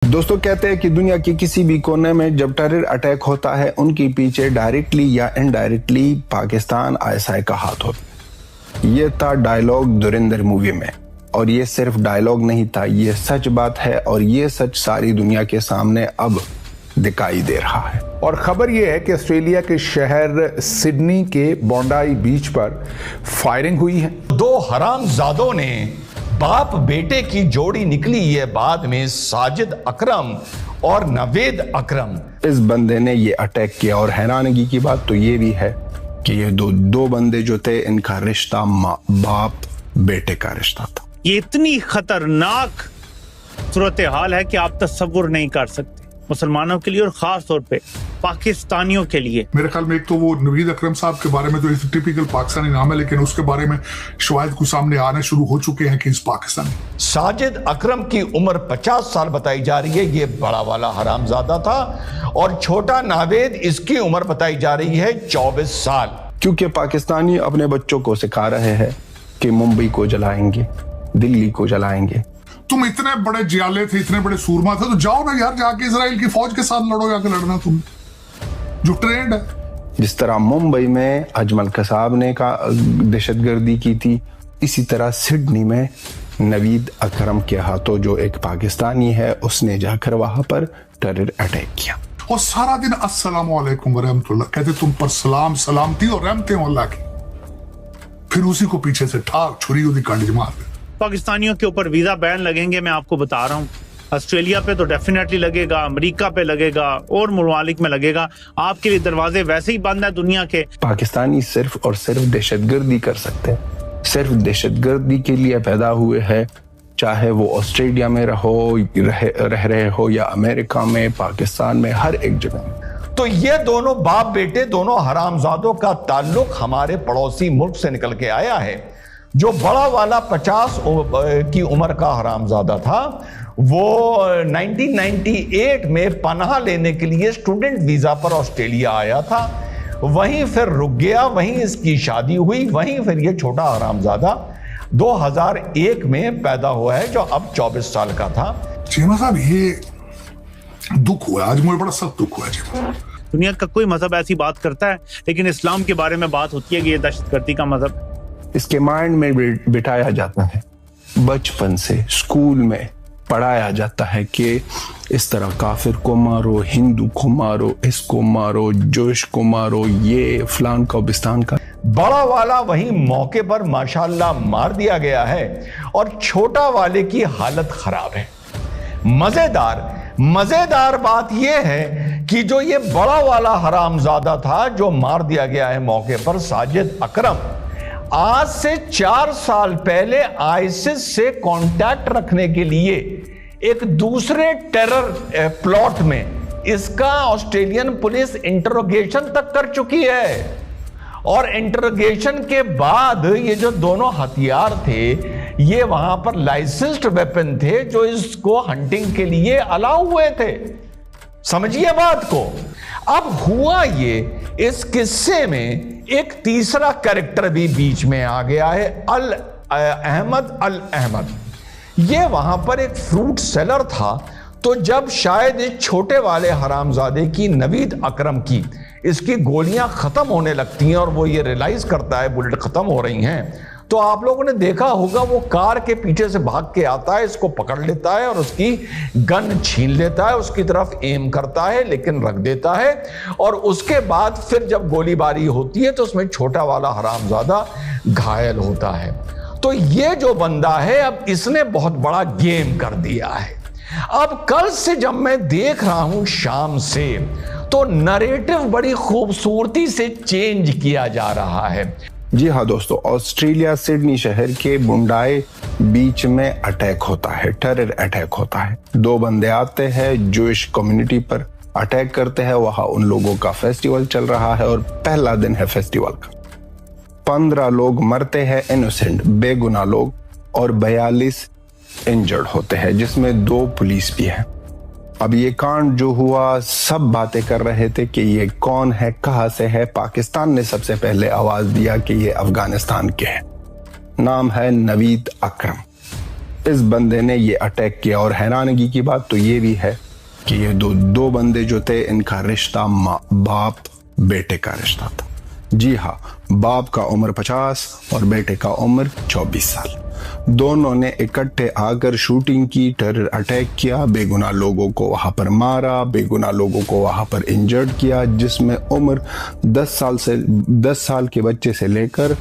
دوستوں کہتے ہیں کہ دنیا کے کسی بھی کونے میں جب ٹیرر اٹیک ہوتا ہے ان کے پیچھے ڈائریکٹلی یا انڈائریکٹلی پاکستان ISI کا ہاتھ ہوتا ہے۔ یہ تھا ڈائیلاگ دھرندر مووی میں، اور یہ صرف ڈائیلاگ نہیں تھا، یہ سچ بات ہے، اور یہ سچ ساری دنیا کے سامنے اب دکھائی دے رہا ہے۔ اور خبر یہ ہے کہ آسٹریلیا کے شہر سڈنی کے بونڈائی بیچ پر فائرنگ ہوئی ہے۔ دو حرام زادوں نے باپ بیٹے کی جوڑی نکلی ہے بعد میں، ساجد اکرم اور نوید اکرم۔ اس بندے نے یہ اٹیک کیا، اور حیرانگی کی بات تو یہ بھی ہے کہ یہ دو بندے جو تھے ان کا رشتہ باپ بیٹے کا رشتہ تھا۔ یہ اتنی خطرناک صورتحال ہے کہ آپ تصور نہیں کر سکتے، مسلمانوں کے لیے اور خاص طور پہ پاکستانیوں کے لیے۔ میرے خیال میں ایک تو وہ نوید اکرم صاحب کے بارے میں تو ٹیپیکل پاکستانی نام ہے، لیکن اس کے بارے میں شواہد کو سامنے آنے شروع ہو چکے ہیں کہ اس پاکستانی۔ ساجد اکرم کی عمر 50 سال بتائی جا رہی ہے، یہ بڑا والا حرام زادہ تھا، اور چھوٹا ناوید اس کی عمر بتائی جا رہی ہے 24 سال۔ کیونکہ پاکستانی اپنے بچوں کو سکھا رہے ہیں کہ ممبئی کو جلائیں گے، دلی کو جلائیں گے۔ تم اتنے بڑے جیالے تھے، اتنے بڑے سورما تھے، تو جاؤ نا یار، جا کے اسرائیل کی فوج کے ساتھ لڑو، جا کے لڑنا تم جو ٹرینڈ ہے۔ جس طرح ممبئی میں اجمل قصاب نے دہشت گردی کی تھی، اسی طرح سڈنی میں نوید اکرم کے ہاتھوں جو ایک پاکستانی ہے اس نے جا کر وہاں پر ٹیرر اٹیک کیا، اور سارا دن السلام علیکم ورحمۃ اللہ کہتے، تم پر سلام سلامتی اور رحمتیں اللہ کی، پھر اسی کو پیچھے سے ٹھاک چھری ہوتی کنڈ مار دے۔ پاکستانیوں کے اوپر ویزا بین لگیں گے، میں آپ کو بتا رہا ہوں، آسٹریلیا پہ تو ڈیفینیٹلی لگے گا، امریکہ پہ لگے گا، اور ممالک میں لگے گا۔ آپ کے لیے دروازے ویسے ہی بند ہیں دنیا کے۔ پاکستانی صرف اور صرف دہشت گردی کر سکتے ہیں، صرف دہشت گردی کے لیے پیدا ہوئے ہیں، چاہے وہ آسٹریلیا میں رہ رہے ہو یا امریکہ میں، پاکستان میں، ہر ایک جگہ میں۔ تو یہ دونوں باپ بیٹے، دونوں حرام زادوں کا تعلق ہمارے پڑوسی ملک سے نکل کے آیا ہے۔ جو بڑا والا 50 کی عمر کا حرام زادہ تھا، وہ 1998 میں پناہ لینے کے لیے اسٹوڈنٹ ویزا پر آسٹریلیا آیا تھا، وہیں پھر رک گیا، وہیں اس کی شادی ہوئی، وہیں پھر یہ چھوٹا حرام زادہ 2001 میں پیدا ہوا ہے، جو اب 24 سال کا تھا۔ چیمہ صاحب یہ دکھ ہوا، آج مجھے بڑا سخت دکھ ہوا ہے چیمہ۔ دنیا کا کوئی مذہب ایسی بات کرتا ہے، لیکن اسلام کے بارے میں بات ہوتی ہے کہ یہ دہشت گردی کا مذہب ہے۔ اس کے مائنڈ میں بٹھایا جاتا ہے، بچپن سے اسکول میں پڑھایا جاتا ہے کہ اس طرح کافر کو مارو، ہندو کو مارو، اس کو مارو، جوش کو مارو، یہ فلان کا بستان کا۔ بڑا والا وہیں موقع پر ماشاءاللہ مار دیا گیا ہے، اور چھوٹا والے کی حالت خراب ہے۔ مزیدار بات یہ ہے کہ جو یہ بڑا والا حرام زادہ تھا جو مار دیا گیا ہے موقع پر، ساجد اکرم، آج سے 4 سال پہلے آئیسس سے کانٹیکٹ رکھنے کے لیے ایک دوسرے ٹیرر پلاٹ میں اس کا آسٹریلین پولیس انٹروگیشن تک کر چکی ہے، اور انٹروگیشن کے بعد یہ جو دونوں ہتھیار تھے یہ وہاں پر لائسنسڈ ویپن تھے جو اس کو ہنٹنگ کے لیے الاؤ ہوئے تھے۔ سمجھیے بات کو۔ اب ہوا یہ، اس قصے میں ایک تیسرا کریکٹر بھی بیچ میں آ گیا ہے، احمد۔ یہ وہاں پر ایک فروٹ سیلر تھا، تو جب شاید اس چھوٹے والے حرامزادے کی، نوید اکرم کی، اس کی گولیاں ختم ہونے لگتی ہیں اور وہ یہ ریلائز کرتا ہے بلٹ ختم ہو رہی ہیں، تو آپ لوگوں نے دیکھا ہوگا وہ کار کے پیچھے سے بھاگ کے آتا ہے، اس کو پکڑ لیتا ہے اور اس کی گن چھین لیتا ہے، اس کی طرف ایم کرتا ہے لیکن رکھ دیتا ہے، اور اس کے بعد پھر جب گولی باری ہوتی ہے تو اس میں چھوٹا والا حرامزادہ گھائل ہوتا ہے۔ تو یہ جو بندہ ہے، اب اس نے بہت بڑا گیم کر دیا ہے۔ اب کل سے جب میں دیکھ رہا ہوں شام سے، تو نریٹو بڑی خوبصورتی سے چینج کیا جا رہا ہے۔ جی ہاں دوستو، آسٹریلیا سڈنی شہر کے بونڈائی بیچ میں اٹیک ہوتا ہے، ٹیرر اٹیک ہوتا ہے۔ 2 بندے آتے ہیں، جوئش کمیونٹی پر اٹیک کرتے ہیں، وہاں ان لوگوں کا فیسٹیول چل رہا ہے اور پہلا دن ہے فیسٹیول کا۔ 15 لوگ مرتے ہیں، انوسنٹ بے گناہ لوگ، اور 42 انجرڈ ہوتے ہیں، جس میں 2 پولیس بھی ہیں۔ اب یہ کانڈ جو ہوا، سب باتیں کر رہے تھے کہ یہ کون ہے، کہاں سے ہے۔ پاکستان نے سب سے پہلے آواز دیا کہ یہ افغانستان کے ہیں، نام ہے نوید اکرم۔ اس بندے نے یہ اٹیک کیا. اور حیرانگی کی بات تو یہ بھی ہے کہ یہ دو بندے جو تھے ان کا رشتہ باپ بیٹے کا رشتہ تھا. جی ہاں, باپ کا عمر 50 اور بیٹے کا عمر 24 سال. دونوں نے اکٹھے آ کر شوٹنگ کی, ٹیرر اٹیک کیا, بے گناہ لوگوں کو وہاں پر مارا, بے گناہ لوگوں کو وہاں پر انجرڈ کیا, جس میں عمر 10 سال کے بچے سے لے کر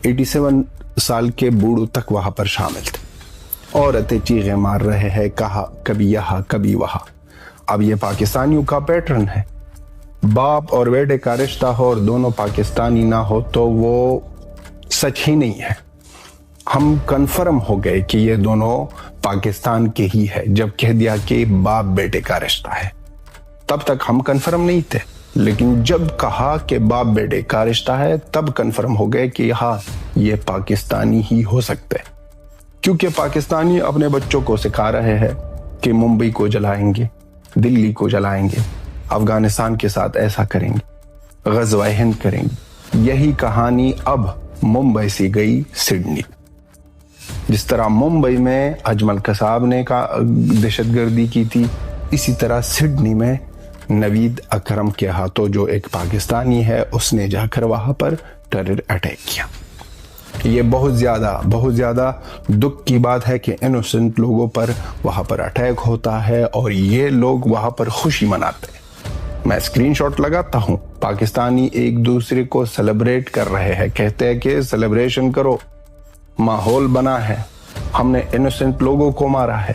87 سال کے بوڑھوں تک وہاں پر شامل تھے. عورتیں چیخیں مار رہے ہیں, کہا کبھی یہاں کبھی وہاں. اب یہ پاکستانیوں کا پیٹرن ہے, باپ اور بیٹے کا رشتہ ہو اور دونوں پاکستانی نہ ہو تو وہ سچ ہی نہیں ہے. ہم کنفرم ہو گئے کہ یہ دونوں پاکستان کے ہی ہے جب کہہ دیا کہ باپ بیٹے کا رشتہ ہے. تب تک ہم کنفرم نہیں تھے, لیکن جب کہا کہ باپ بیٹے کا رشتہ ہے تب کنفرم ہو گئے کہ ہاں یہ پاکستانی ہی ہو سکتے, کیونکہ پاکستانی اپنے بچوں کو سکھا رہے ہیں کہ ممبئی کو جلائیں گے, دلی کو جلائیں گے, افغانستان کے ساتھ ایسا کریں گے, غزوہ ہند کریں گے. یہی کہانی اب ممبئی سے گئی سڈنی. جس طرح ممبئی میں اجمل قصاب نے دہشت گردی کی تھی, اسی طرح سڈنی میں نوید اکرم کے ہاتھوں جو ایک پاکستانی ہے اس نے جا کر وہاں پر ٹیرر اٹیک کیا. یہ بہت زیادہ دکھ کی بات ہے کہ انوسنٹ لوگوں پر وہاں پر اٹیک ہوتا ہے اور یہ لوگ وہاں پر خوشی مناتے ہیں. میں اسکرین شاٹ لگاتا ہوں, پاکستانی ایک دوسرے کو سیلیبریٹ کر رہے ہیں, کہتے ہیں کہ سیلیبریشن کرو, ماحول بنا ہے, ہم نے انوسنٹ لوگوں کو مارا ہے.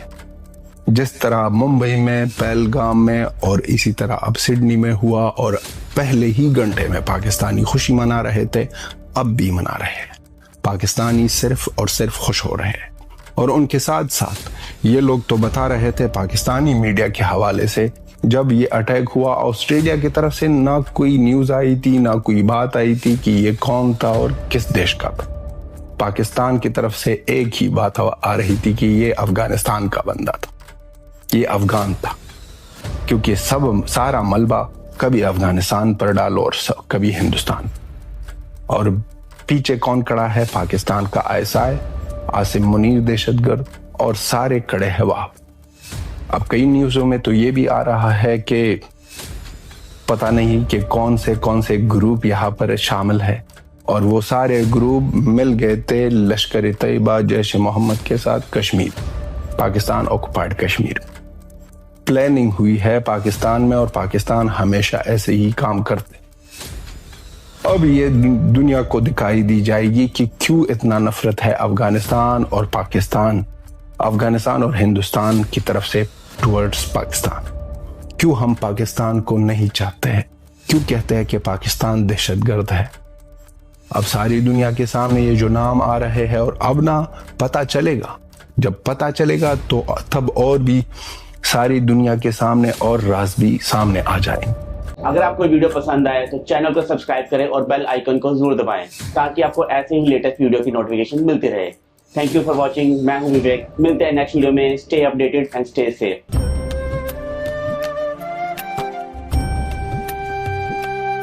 جس طرح ممبئی میں, پہلگام میں اور اسی طرح اب سڈنی میں ہوا, اور پہلے ہی گھنٹے میں پاکستانی خوشی منا رہے تھے, اب بھی منا رہے ہیں. پاکستانی صرف اور صرف خوش ہو رہے ہیں. اور ان کے ساتھ ساتھ یہ لوگ تو بتا رہے تھے پاکستانی میڈیا کے حوالے سے, جب یہ اٹیک ہوا آسٹریلیا کی طرف سے نہ کوئی نیوز آئی تھی, نہ کوئی بات آئی تھی کہ یہ کون تھا اور کس دیش کا تھا. پاکستان کی طرف سے ایک ہی بات آ رہی تھی کہ یہ افغانستان کا بندہ تھا, یہ افغان تھا, کیونکہ سارا ملبہ کبھی افغانستان پر ڈالو اور کبھی ہندوستان. اور پیچھے کون کڑا ہے؟ پاکستان کا ISI, عاصم منیر دہشت گرد, اور سارے کڑے ہیں وہاں. اب کئی نیوزوں میں تو یہ بھی آ رہا ہے کہ پتہ نہیں کہ کون سے گروپ یہاں پر شامل ہے, اور وہ سارے گروپ مل گئے تھے لشکر طیبہ, جیش محمد کے ساتھ کشمیر, پاکستان آکوپائڈ کشمیر. پلاننگ ہوئی ہے پاکستان میں, اور پاکستان ہمیشہ ایسے ہی کام کرتے. اب یہ دنیا کو دکھائی دی جائے گی کہ کیوں اتنا نفرت ہے افغانستان اور پاکستان, افغانستان اور ہندوستان کی طرف سے ٹورڈز پاکستان. کیوں ہم پاکستان کو نہیں چاہتے ہیں, کیوں کہتے ہیں کہ پاکستان دہشت گرد ہے. اب ساری دنیا کے سامنے یہ جو نام آ رہے ہیں, اور اب نہ پتہ چلے گا, جب پتہ چلے گا تو تب اور بھی ساری دنیا کے سامنے اور راز بھی سامنے آ جائیں. اگر آپ کو ویڈیو پسند آئے تو چینل کو سبسکرائب کریں اور بیل آئیکن کو ضرور دبائیں تاکہ آپ کو ایسے ہی لیٹسٹ ویڈیو کی نوٹیفیکیشن ملتی رہے. Thank you for watching. میں ہوں وویک, ملتے ہیں نیکسٹ ویڈیو میں. Stay updated and stay safe.